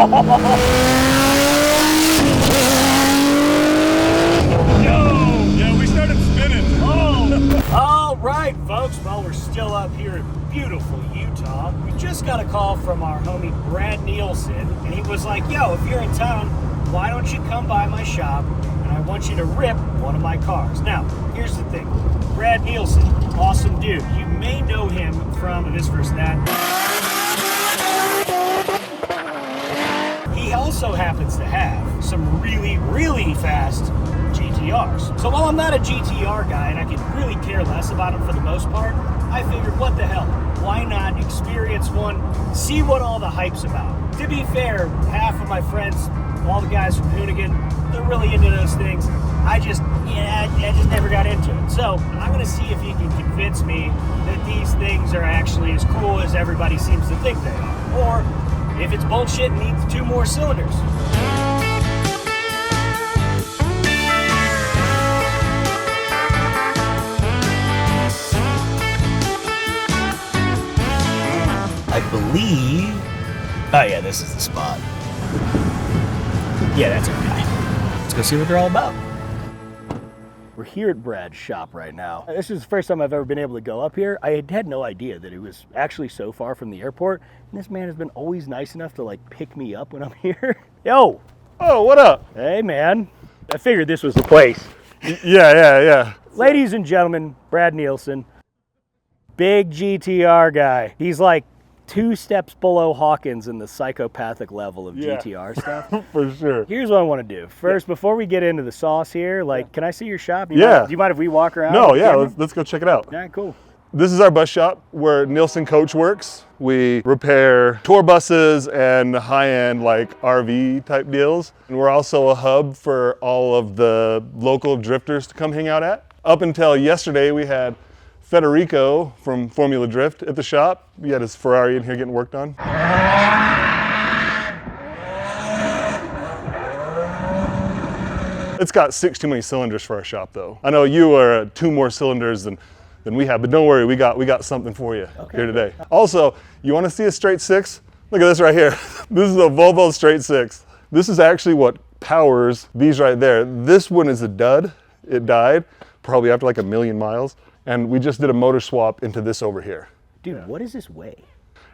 Yeah, we started spinning. Oh. All right, folks. Well, we're still up here in beautiful Utah. We just got a call from our homie Brad Nielson, and he was like, yo, if you're in town, why don't you come by my shop, and I want you to rip one of my cars. Now, here's the thing. Brad Nielson, awesome dude. You may know him from this versus that. He also happens to have some really, really fast GTRs. So while I'm not a GTR guy and I can really care less about them for the most part, I figured, what the hell? Why not experience one, see what all the hype's about? To be fair, half of my friends, all the guys from Hoonigan, they're really into those things. I just never got into it. So I'm gonna see if he can convince me that these things are actually as cool as everybody seems to think they are. Or if it's bullshit and needs 2 more cylinders. I believe, oh yeah, this is the spot. Yeah, that's okay. Let's go see what they're all about. We're here at Brad's shop right now. This is the first time I've ever been able to go up here. I had no idea that it was actually so far from the airport. And this man has been always nice enough to like pick me up when I'm here. Yo. Oh, what up? Hey, man. I figured this was the place. Yeah. Ladies and gentlemen, Brad Nielson, big GTR guy. He's like 2 steps below Hawkins in the psychopathic level of GTR stuff. For sure. Here's what I want to do. First, before we get into the sauce here, like, can I see your shop? Do you mind if we walk around? No, yeah, let's go check it out. Yeah, cool. This is our bus shop where Nielson Coach works. We repair tour buses and high-end like RV type deals. And we're also a hub for all of the local drifters to come hang out at. Up until yesterday, we had Federico from Formula Drift at the shop. He had his Ferrari in here getting worked on. It's got 6 too many cylinders for our shop though. I know you are 2 more cylinders than we have, but don't worry, we got something for you here today. Also, you want to see a straight 6? Look at this right here. This is a Volvo straight 6. This is actually what powers these right there. This one is a dud. It died probably after like 1 million miles. And we just did a motor swap into this over here. Dude, what does this weigh?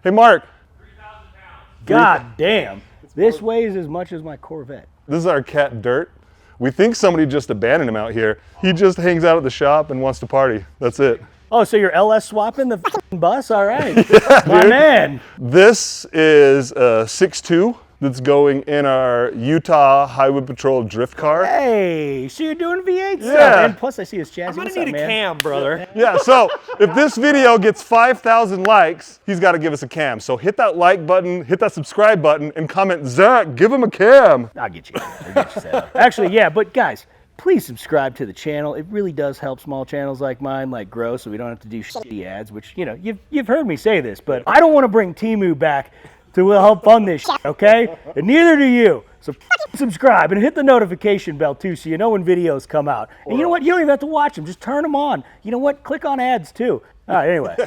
Hey, Mark. 3,000 pounds. God damn. This weighs as much as my Corvette. This is our cat, Dirt. We think somebody just abandoned him out here. He just hangs out at the shop and wants to party. That's it. Oh, so you're LS swapping the bus? All right. Yeah, my dude. man. This is a 6.2 that's going in our Utah Highway Patrol drift car. Hey, so you're doing V8 stuff. Yeah. And plus I see his chassis. I'm gonna What's up, need a man? cam, brother. Yeah, so if this video gets 5,000 likes, he's got to give us a cam. So hit that like button, hit that subscribe button, and comment, Zach, give him a cam. I'll get you set up. Actually, yeah, but guys, please subscribe to the channel. It really does help small channels like mine like grow, so we don't have to do shitty ads, which, you know, you've heard me say this, but I don't want to bring Temu back to help fund this shit, okay? And neither do you. So subscribe and hit the notification bell too, so you know when videos come out. And you know what? You don't even have to watch them. Just turn them on. You know what? Click on ads too. All right, anyway.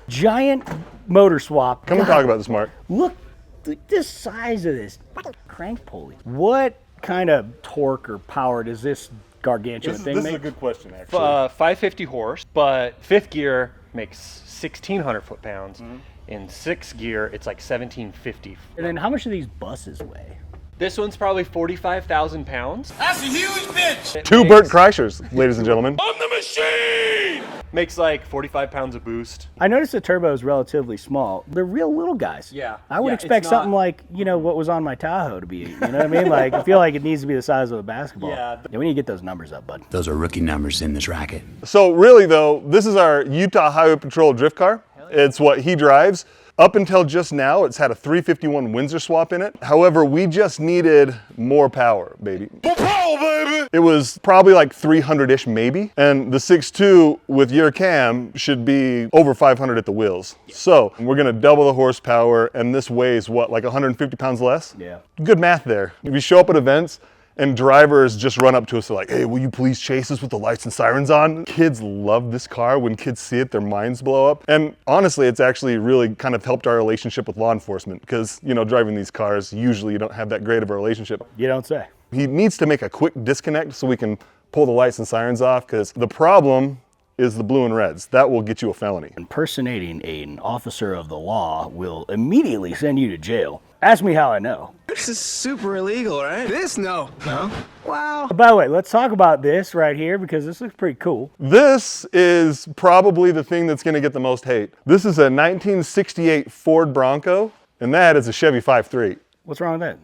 Giant motor swap. Come and talk about this, Mark. Look at the size of this crank pulley. What kind of torque or power does this gargantuan thing make? This is a good question, actually. 550 horse, but 5th gear makes 1,600 foot-pounds. In 6th gear, it's like 1,750. And then how much do these buses weigh? This one's probably 45,000 pounds. That's a huge bitch! 2 Burt Kreischers, ladies and gentlemen. On the machine! Makes like 45 pounds of boost. I noticed the turbo is relatively small. They're real little guys. Yeah. I would Yeah, expect it's not- something like, you know, what was on my Tahoe to be, you know what I mean? Like, I feel like it needs to be the size of a basketball. Yeah. We need to get those numbers up, bud. Those are rookie numbers in this racket. So really though, this is our Utah Highway Patrol drift car. It's what he drives. Up until just now, it's had a 351 Windsor swap in it. However, we just needed more power, baby. More power, baby! It was probably like 300-ish maybe. And the 6.2 with your cam should be over 500 at the wheels. So we're gonna double the horsepower, and this weighs what, like 150 pounds less? Yeah. Good math there. If you show up at events and drivers just run up to us, they're like, hey, will you please chase us with the lights and sirens on? Kids love this car. When kids see it, their minds blow up. And honestly, it's actually really kind of helped our relationship with law enforcement because, you know, driving these cars, usually you don't have that great of a relationship. You don't say. He needs to make a quick disconnect so we can pull the lights and sirens off, because the problem is the blue and reds. That will get you a felony. Impersonating an officer of the law will immediately send you to jail. Ask me how I know. This is super illegal, right? This? No. No? Wow. By the way, let's talk about this right here because this looks pretty cool. This is probably the thing that's gonna get the most hate. This is a 1968 Ford Bronco, and that is a Chevy 5.3. What's wrong with that?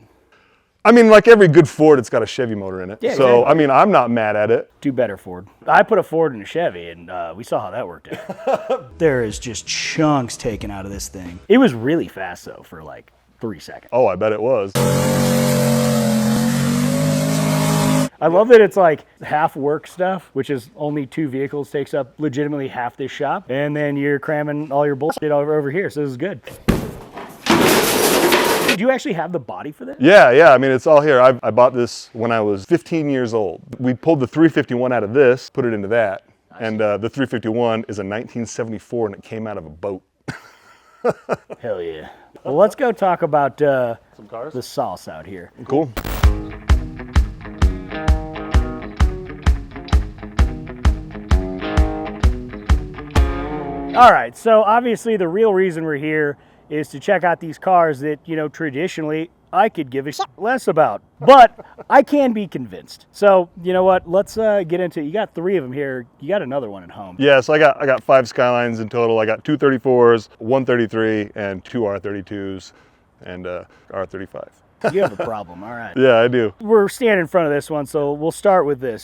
I mean, like every good Ford, it's got a Chevy motor in it. Yeah, so, exactly. I mean, I'm not mad at it. Do better, Ford. I put a Ford in a Chevy, and we saw how that worked out. There is just chunks taken out of this thing. It was really fast, though, for like 3 seconds. Oh, I bet it was. I love that it's like half work stuff, which is only 2 vehicles, takes up legitimately half this shop, and then you're cramming all your bullshit over here, so this is good. Did you actually have the body for this? Yeah, I mean, it's all here. I bought this when I was 15 years old. We pulled the 351 out of this, put it into that, and the 351 is a 1974, and it came out of a boat. Hell yeah. Well, let's go talk about Some cars? the sauce out here. Cool. All right, so obviously the real reason we're here is to check out these cars that, you know, traditionally I could give a shit less about, but I can be convinced. So, you know what, let's get into it. You got 3 of them here. You got another one at home. Yeah, so I got 5 Skylines in total. I got 2 34s, 1 33, and 2 R32s, and R35. You have a problem, all right. Yeah, I do. We're standing in front of this one, so we'll start with this.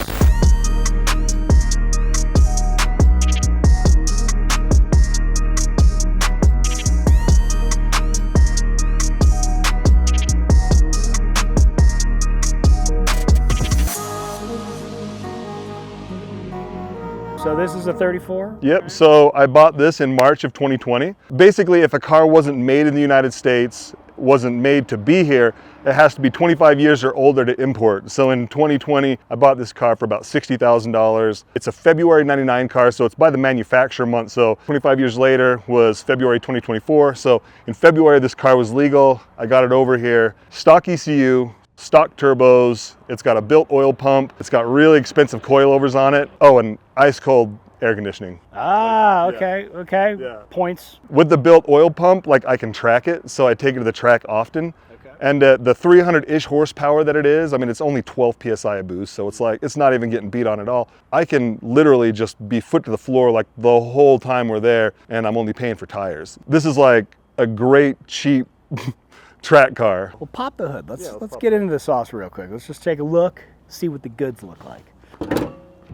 So this is a 34? Yep, so I bought this in March of 2020. Basically, if a car wasn't made in the United States, wasn't made to be here, it has to be 25 years or older to import. So in 2020, I bought this car for about $60,000. It's a February 99 car, so it's by the manufacturer month. So 25 years later was February 2024. So in February, this car was legal. I got it over here. Stock ECU, stock turbos. It's got a built oil pump. It's got really expensive coilovers on it. Oh, and ice cold air conditioning. Ah, okay, okay. Yeah. Points. With the built oil pump, like I can track it, so I take it to the track often. Okay. And the 300-ish horsepower that it is, I mean, it's only 12 PSI a boost, so it's like, it's not even getting beat on at all. I can literally just be foot to the floor like the whole time we're there, and I'm only paying for tires. This is like a great, cheap track car. Well, pop the hood. Let's get into the sauce real quick. Let's just take a look, see what the goods look like.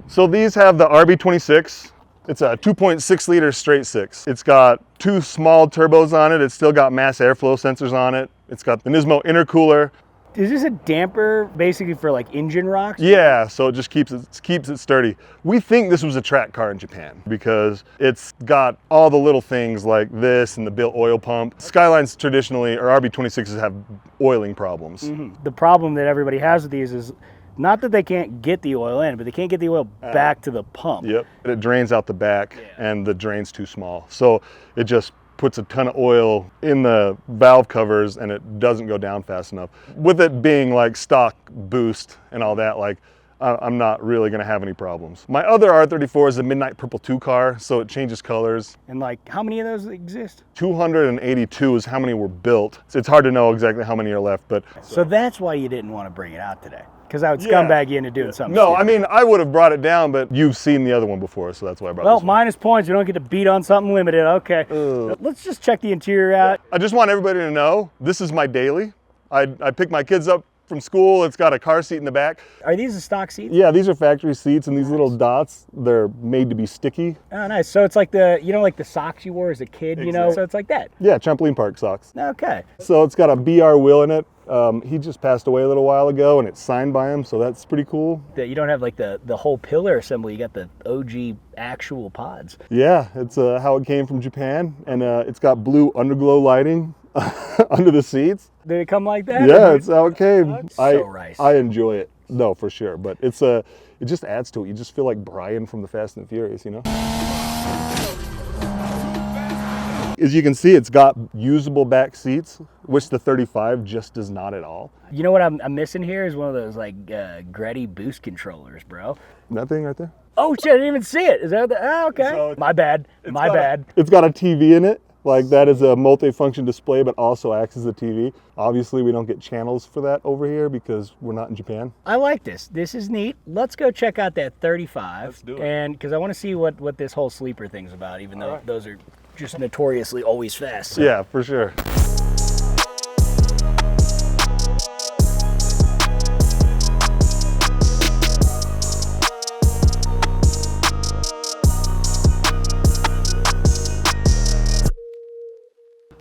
So these have the RB26. It's a 2.6 liter straight 6. It's got 2 small turbos on it. It's still got mass airflow sensors on it. It's got the Nismo intercooler. Is this a damper basically for like engine rocks? Yeah, so it just keeps it sturdy. We think this was a track car in Japan because it's got all the little things like this and the built oil pump. Skylines traditionally, or RB26s, have oiling problems. Mm-hmm. The problem that everybody has with these is not that they can't get the oil in, but they can't get the oil back to the pump. Yep, it drains out the back and the drain's too small. So it just puts a ton of oil in the valve covers and it doesn't go down fast enough. With it being like stock boost and all that, like I'm not really gonna have any problems. My other R34 is a Midnight Purple 2 car, so it changes colors. And like, how many of those exist? 282 is how many were built. It's hard to know exactly how many are left, but. So that's why you didn't want to bring it out today. Because I would scumbag you into doing something No, stupid. I mean, I would have brought it down, but you've seen the other one before, so that's why I brought Well, this one. minus points. We don't get to beat on something limited. Okay. Let's just check the interior out. I just want everybody to know, this is my daily. I pick my kids up from school. It's got a car seat in the back. Are these the stock seats? Yeah, these are factory seats, and these little dots, they're made to be sticky. Oh, nice. So it's like the, you know, like the socks you wore as a kid, you know? Exactly. So it's like that. Yeah, trampoline park socks. Okay. So it's got a BR wheel in it. He just passed away a little while ago, and it's signed by him, so that's pretty cool. That you don't have like the whole pillar assembly. You got the OG actual pods. Yeah, it's how it came from Japan, and it's got blue underglow lighting. under the seats. Did it come like that? Yeah, it's how it came. That's so nice. I enjoy it. No, for sure. But it just adds to it. You just feel like Brian from the Fast and Furious, you know? As you can see, it's got usable back seats, which the 35 just does not at all. You know what I'm missing here is one of those like Gretty boost controllers, bro. That thing right there? Oh shit, I didn't even see it. Is that okay. So my bad. My bad. It's got a TV in it. Like that is a multi-function display, but also acts as a TV. Obviously, we don't get channels for that over here because we're not in Japan. I like this. This is neat. Let's go check out that 35. Let's do it. And because I want to see what this whole sleeper thing's about, even though those are just notoriously always fast. So. Yeah, for sure.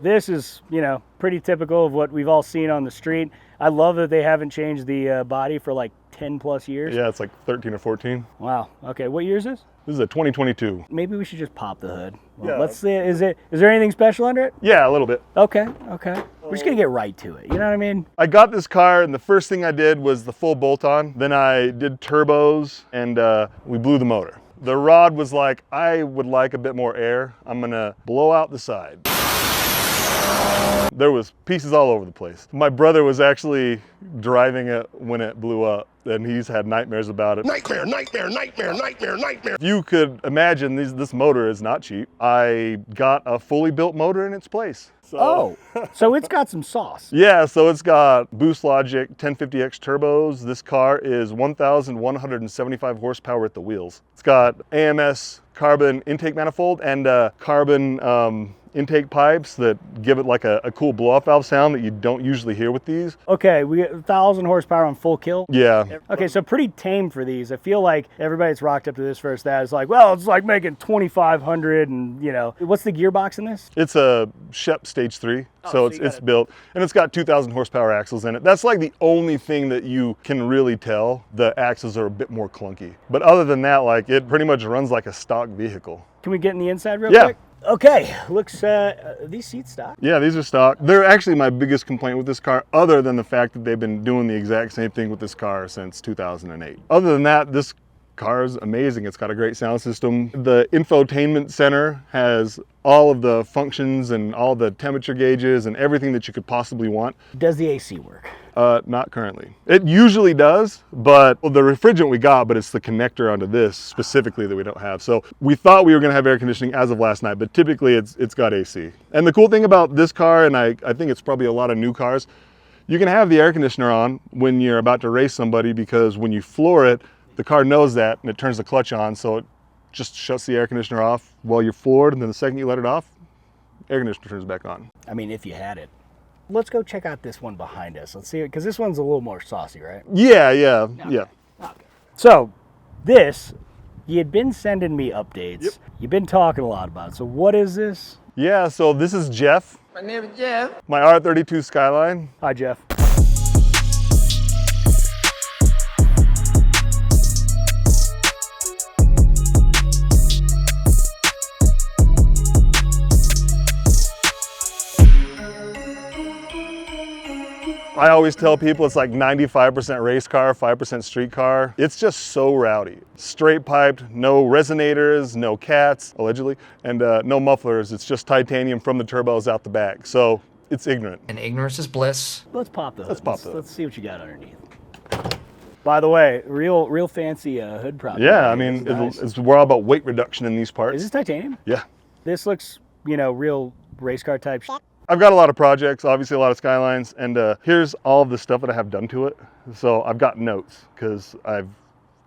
This is, you know, pretty typical of what we've all seen on the street. I love that they haven't changed the body for like 10 plus years. Yeah, it's like 13 or 14. Wow. Okay, what year is this? This is a 2022. Maybe we should just pop the hood. Well, Yeah. let's see. Is there anything special under it? Yeah, a little bit. Okay. We're just gonna get right to it. You know what I mean? I got this car and the first thing I did was the full bolt-on. Then I did turbos and we blew the motor. The rod was like, I would like a bit more air. I'm gonna blow out the side. There was pieces all over the place. My brother was actually driving it when it blew up, and he's had nightmares about it. Nightmare, nightmare, nightmare, nightmare, nightmare. If you could imagine, this motor is not cheap. I got a fully built motor in its place. So, so it's got some sauce. yeah, so it's got Boost Logic 1050X turbos. This car is 1,175 horsepower at the wheels. It's got AMS carbon intake manifold and carbon intake pipes that give it like a cool blow-off valve sound that you don't usually hear with these. Okay, we get 1,000 horsepower on full kill. Yeah. Okay, so pretty tame for these. I feel like everybody that's rocked up to this first that is like, well, it's like making 2,500 and, you know. What's the gearbox in this? It's a Shep Stage 3, so it's built, and it's got 2,000 horsepower axles in it. That's like the only thing that you can really tell. The axles are a bit more clunky. But other than that, like, it pretty much runs like a stock vehicle. Can we get in the inside real Yeah. quick? Okay, looks, these seats stock? Yeah, these are stock. They're actually my biggest complaint with this car, other than the fact that they've been doing the exact same thing with this car since 2008. Other than that, this car is amazing. It's got a great sound system. The infotainment center has all of the functions and all the temperature gauges and everything that you could possibly want. Does the AC work? Not currently. It usually does, but the refrigerant we got, but it's the connector onto this specifically that we don't have. So we thought we were gonna have air conditioning as of last night, but typically it's got AC. And the cool thing about this car, and I think it's probably a lot of new cars, you can have the air conditioner on when you're about to race somebody, because when you floor it, the car knows that and it turns the clutch on, so it just shuts the air conditioner off while you're floored, and then the second you let it off, air conditioner turns back on. I mean, if you had it. Let's go check out this one behind us. Let's see it, because this one's a little more saucy, right? Yeah. Okay. So, this, you had been sending me updates. Yep. You've been talking a lot about it. So what is this? Yeah, so this is Jeff. My name is Jeff. My R32 Skyline. Hi, Jeff. I always tell people it's like 95% race car, 5% street car. It's just so rowdy. Straight piped, no resonators, no cats, allegedly, and no mufflers. It's just titanium from the turbos out the back. So it's ignorant. And ignorance is bliss. Let's pop the hood. Let's pop the hood. Let's see what you got underneath. By the way, real fancy hood prop. Yeah, I mean, we're all about weight reduction in these parts. Is this titanium? Yeah. This looks, you know, real race car type shit. I've got a lot of projects, obviously a lot of Skylines, and here's all of the stuff that I have done to it. So I've got notes, because I've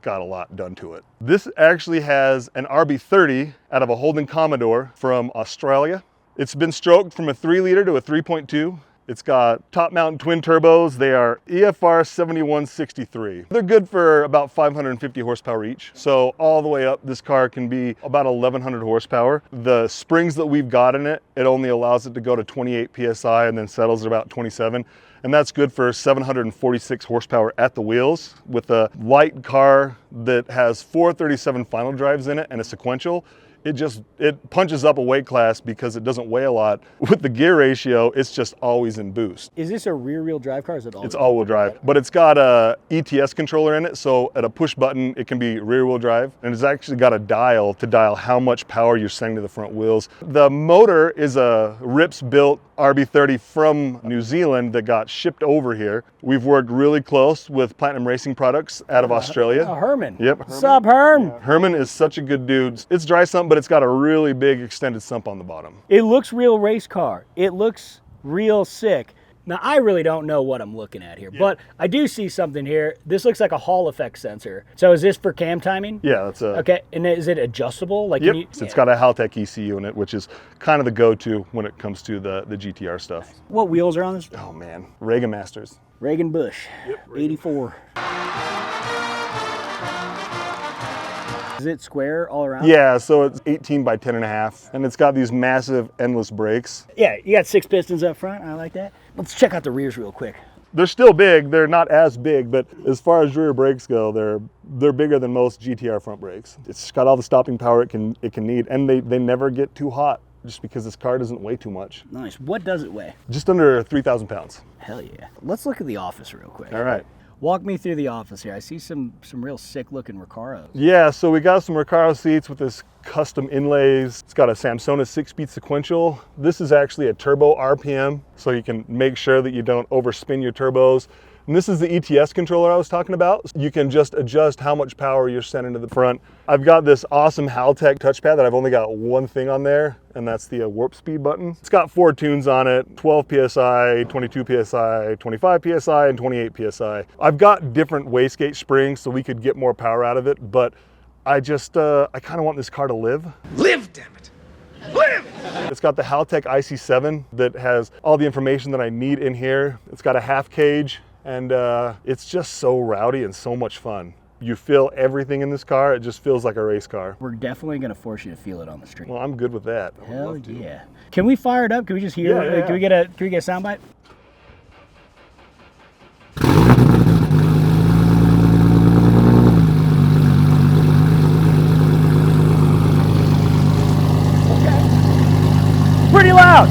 got a lot done to it. This actually has an RB30 out of a Holden Commodore from Australia. It's been stroked from a 3-liter to a 3.2. It's got top mount twin turbos. They are AFR 7163. They're good for about 550 horsepower each. So all the way up, this car can be about 1100 horsepower. The springs that we've got in it, it only allows it to go to 28 PSI and then settles at about 27. And that's good for 746 horsepower at the wheels. With a light car that has 437 final drives in it and a sequential, it punches up a weight class because it doesn't weigh a lot. With the gear ratio, it's just always in boost. Is this a rear-wheel drive car? Or is it all? It's all-wheel drive, but it's got a ETS controller in it, so at a push button, it can be rear-wheel drive, and it's actually got a dial to dial how much power you're sending to the front wheels. The motor is a Rips-built RB30 from New Zealand that got shipped over here. We've worked really close with Platinum Racing Products out of Australia. Herman. Yep. Sup, Herm? Herman is such a good dude. It's dry sump, but it's got a really big extended sump on the bottom. It looks real race car. It looks real sick. Now, I really don't know what I'm looking at here, but I do see something here. This looks like a Hall effect sensor. So is this for cam timing? Yeah, that's a... Okay, and is it adjustable? Like, Yep, it's got a Haltec ECU in it, which is kind of the go-to when it comes to the GTR stuff. What wheels are on this? Oh man, Reagan Masters. Reagan Bush, yep, 84. Is it square all around? Yeah, so it's 18 by 10.5, and it's got these massive endless brakes. Yeah, you got 6 pistons up front. I like that. Let's check out the rears real quick. They're still big. They're not as big, but as far as rear brakes go, they're bigger than most GTR front brakes. It's got all the stopping power it can need, and they never get too hot just because this car doesn't weigh too much. Nice. What does it weigh? Just under 3,000 pounds. Hell yeah. Let's look at the office real quick. All right. Walk me through the office here. I see some real sick looking Recaros. Yeah, so we got some Recaro seats with this custom inlays. It's got a Samsonite 6-speed sequential. This is actually a turbo RPM, so you can make sure that you don't overspin your turbos. And this is the ETS controller I was talking about. You can just adjust how much power you're sending to the front. I've got this awesome Haltec touchpad that I've only got one thing on there, and that's the warp speed button. It's got 4 tunes on it, 12 PSI, 22 PSI, 25 PSI, and 28 PSI. I've got different wastegate springs so we could get more power out of it, but I kind of want this car to live. Live, damn it. Live! It's got the Haltec IC7 that has all the information that I need in here. It's got a half cage, and it's just so rowdy and so much fun. You feel everything in this car. It just feels like a race car. We're definitely going to force you to feel it on the street. Well, I'm good with that. Hell yeah. Can we fire it up? Can we just hear it? Yeah. Can we get a sound bite? Okay. Pretty loud.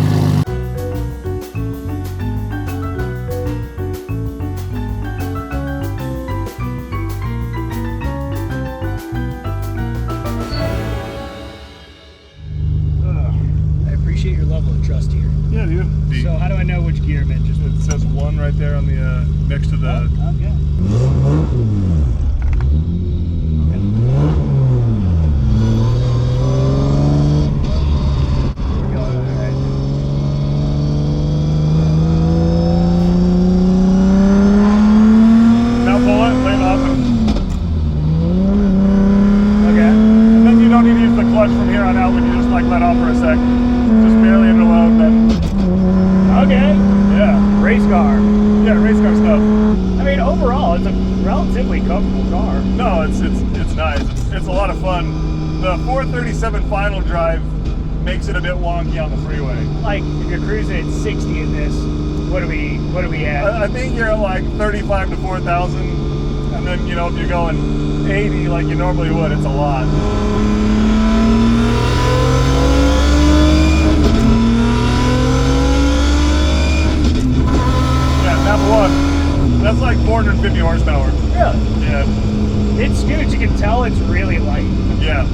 Trust here. Yeah, dude. So how do I know which gear I'm in? Just it says 1 right there on the next to the. Now pull it, lay it off. Okay. And then you don't need to use the clutch from here on out when you just like let off for a sec. Just barely into load, then. Okay. Yeah. Race car. Yeah, race car stuff. I mean, overall, it's a relatively comfortable car. No, it's nice. It's a lot of fun. The 437 final drive makes it a bit wonky on the freeway. Like, if you're cruising at 60 in this, what are we at? I think you're at like 35 to 4,000, and then you know if you're going 80 like you normally would, it's a lot. Map 1. That's like 450 horsepower. Really? Yeah. It scoots. You can tell it's really light. Yeah.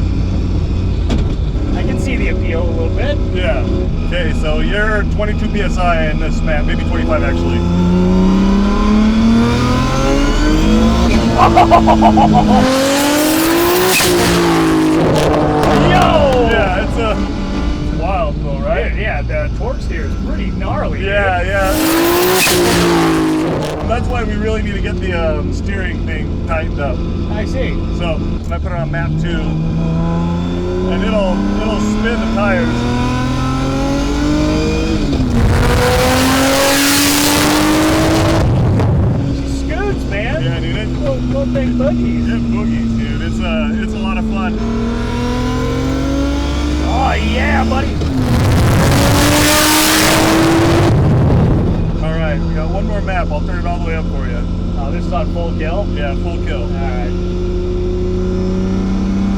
I can see the appeal a little bit. Yeah. Okay, so you're 22 PSI in this map, maybe 25 actually. Yo! Yeah, it's wild though, right? Yeah, the torque steer is pretty gnarly. Yeah, yeah. That's why we really need to get the steering thing tightened up. I see. So I put it on map 2, and it'll spin the tires. Scoots, man. Yeah, dude. Little big boogies. Yeah, boogies, dude. It's a lot of fun. Oh yeah, buddy. All right, we got one more map. I'll turn it all the way up for you. Oh, this is on full kill? Yeah, full kill. All right.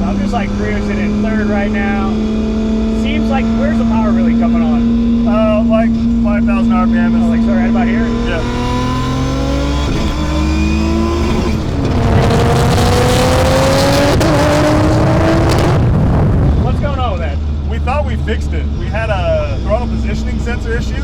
I'm just like cruising in third right now. Seems like, where's the power really coming on? Like 5,000 RPM. Oh, like so right about here? Yeah. What's going on with that? We thought we fixed it. We had a throttle positioning sensor issue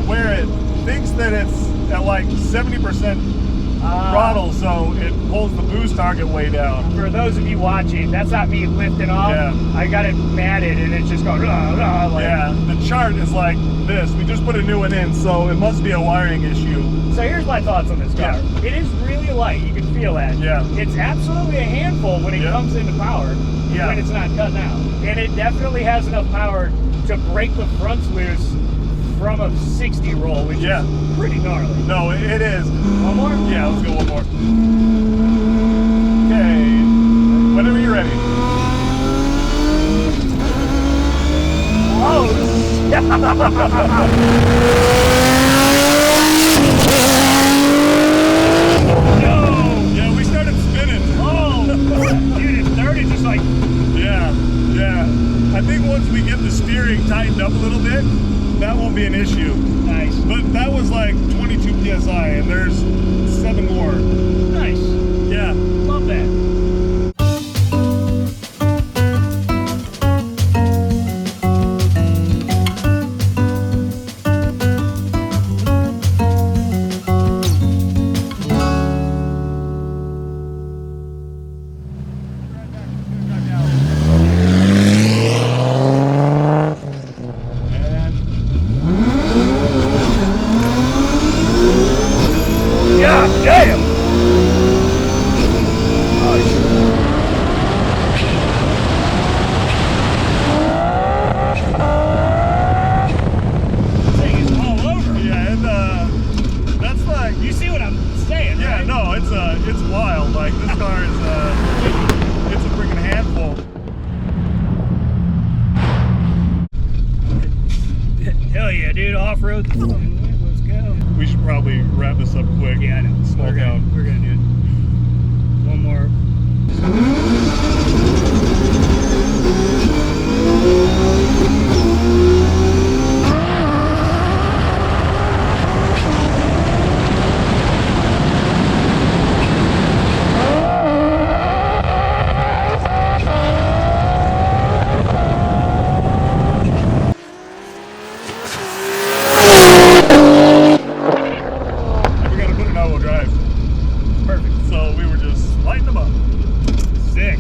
where it thinks that it's at like 70% throttle, so it pulls the boost target way down. For those of you watching, that's not me lifting off. Yeah. I got it matted and it's just going, like. Yeah, the chart is like this. We just put a new one in, so it must be a wiring issue. So here's my thoughts on this car. Yeah. It is really light, you can feel that. Yeah. It's absolutely a handful when it comes into power, when it's not cutting out. And it definitely has enough power to break the fronts loose from a 60 roll, which is pretty gnarly. No, it is. One more? Yeah, let's go one more. Okay, whenever you're ready. No! Yeah, we started spinning. Oh, dude, it's 30, just like... Yeah. I think once we get the steering tightened up a little bit, that won't be an issue. Nice. But that was like 22 PSI, and there's 7 more. Nice. Yeah. Love that. God damn! This thing is all over. Yeah, and that's like... You see what I'm saying, Yeah, right? no, it's wild. Like, this car is, it's a freaking handful. Hell yeah, dude. Off-road. Let's go. We should probably wrap this up quick. Yeah, I know. Small town. We're gonna do it. One more. And we gotta put an all-wheel drive. Perfect. So we were just lighting them up. Sick.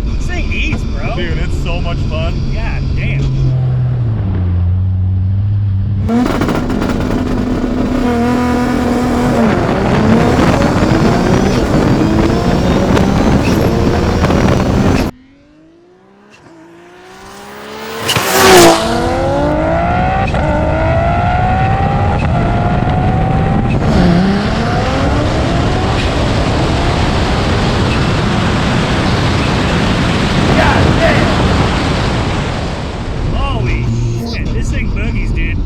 This thing eats, bro. Dude, it's so much fun. God damn. Holy shit, this thing boogies, dude.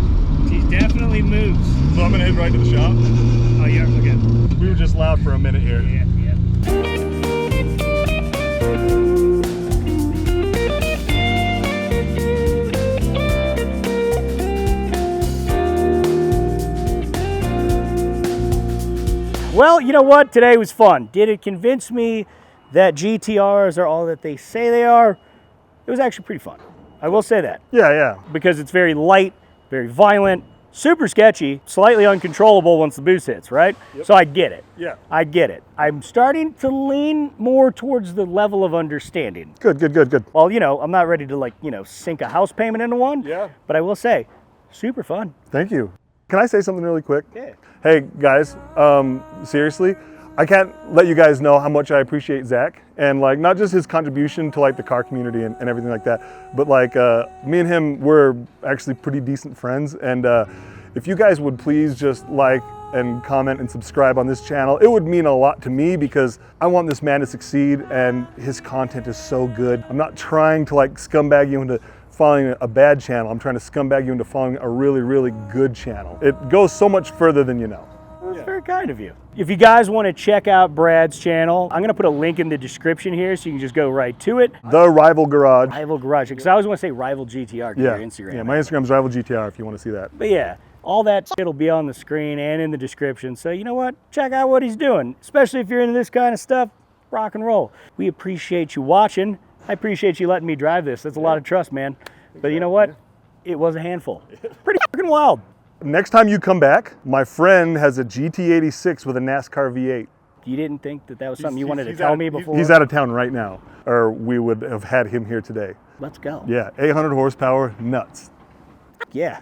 She definitely moves. So I'm gonna head right to the shop. Oh, yeah, okay. We were just loud for a minute here. Yeah. Well, you know what? Today was fun. Did it convince me that GTRs are all that they say they are? It was actually pretty fun. I will say that. Yeah. Because it's very light, very violent, super sketchy, slightly uncontrollable once the boost hits, right? Yep. So I get it. Yeah. I get it. I'm starting to lean more towards the level of understanding. Good. Well, you know, I'm not ready to, like, you know, sink a house payment into one. Yeah. But I will say, super fun. Thank you. Can I say something really quick? Yeah. Hey guys, seriously, I can't let you guys know how much I appreciate Zach, and like not just his contribution to like the car community and everything like that, but like me and him, we're actually pretty decent friends, and if you guys would please just like and comment and subscribe on this channel, it would mean a lot to me because I want this man to succeed and his content is so good. I'm not trying to like scumbag you into following a bad channel. I'm trying to scumbag you into following a really good channel. It goes so much further than you know. That's very kind of you. If you guys want to check out Brad's channel, I'm going to put a link in the description here so you can just go right to it. The Rival Garage. Rival Garage, because I always want to say Rival GTR to your Instagram. Yeah, my Instagram's Rival GTR if you want to see that. But yeah, all that shit will be on the screen and in the description. So you know what? Check out what he's doing, especially if you're into this kind of stuff. Rock and roll. We appreciate you watching. I appreciate you letting me drive this. That's a lot of trust, man. But you know what? It was a handful. Pretty fucking wild. Next time you come back, my friend has a GT86 with a NASCAR V8. You didn't think that was something you wanted to tell me before? He's out of town right now, or we would have had him here today. Let's go. Yeah, 800 horsepower, nuts. Yeah.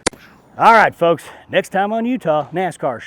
All right, folks. Next time on Utah, NASCAR.